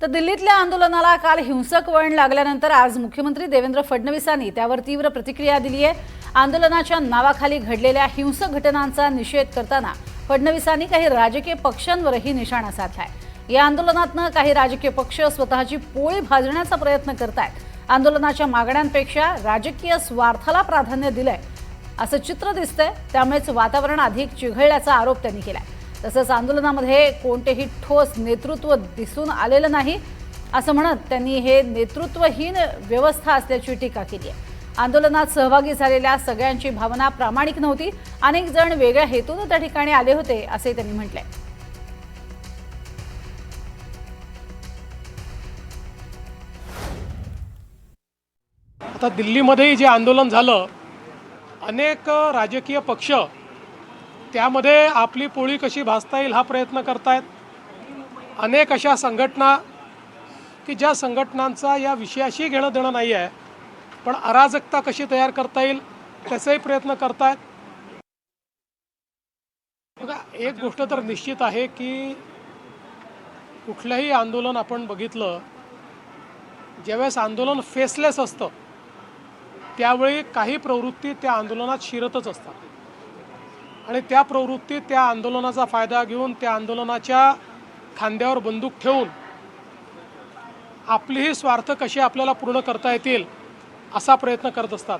तर दिल्लीतल्या आंदोलनाला काल हिंसक वळण लागल्यानंतर आज मुख्यमंत्री देवेंद्र फडणवीसांनी त्यावर तीव्र प्रतिक्रिया दिली आहे। आंदोलनाच्या नावाखाली घडलेल्या हिंसक घटनांचा निषेध करताना फडणवीसांनी काही राजकीय पक्षांवरही निशाणा साधलाय। या आंदोलनातनं काही राजकीय पक्ष स्वतःची पोळी भाजण्याचा प्रयत्न करतायत। आंदोलनाच्या मागण्यांपेक्षा राजकीय स्वार्थाला प्राधान्य दिलंय असं चित्र दिसतंय, त्यामुळेच वातावरण अधिक चिघळल्याचा आरोप त्यांनी केलाय। तसंच आंदोलनामध्ये कोणतेही ठोस नेतृत्व दिसून आलेलं नाही असं म्हणत त्यांनी हे नेतृत्वहीन व्यवस्था असल्याची टीका केली आहे। आंदोलनात सहभागी झालेल्या सगळ्यांची भावना प्रामाणिक नव्हती, अनेक जण वेगळ्या हेतूने त्या ठिकाणी आले होते असे त्यांनी म्हटलंय। आता दिल्लीमध्ये जे आंदोलन झालं, अनेक राजकीय पक्ष त्यामध्ये आपली पोळी कशी भाजता येईल हा प्रयत्न करतायत। अनेक अशा संघटना की ज्या संघटनांचा या विषयाशी घेणं देणं नाही आहे, पण अराजकता कशी तयार करता येईल त्याचाही प्रयत्न करतायत। बघा, एक गोष्ट तर निश्चित आहे की कुठलंही आंदोलन आपण बघितलं, ज्यावेळेस आंदोलन फेसलेस असतं त्यावेळी काही प्रवृत्ती त्या आंदोलनात शिरतच असतात आणि त्या प्रवृत्ती त्या आंदोलनाचा फायदा घेऊन त्या आंदोलनाच्या खांद्यावर बंदूक ठेवून आपलीही स्वार्थ कसे आपल्याला पूर्ण करता येतील असा प्रयत्न करत असतात।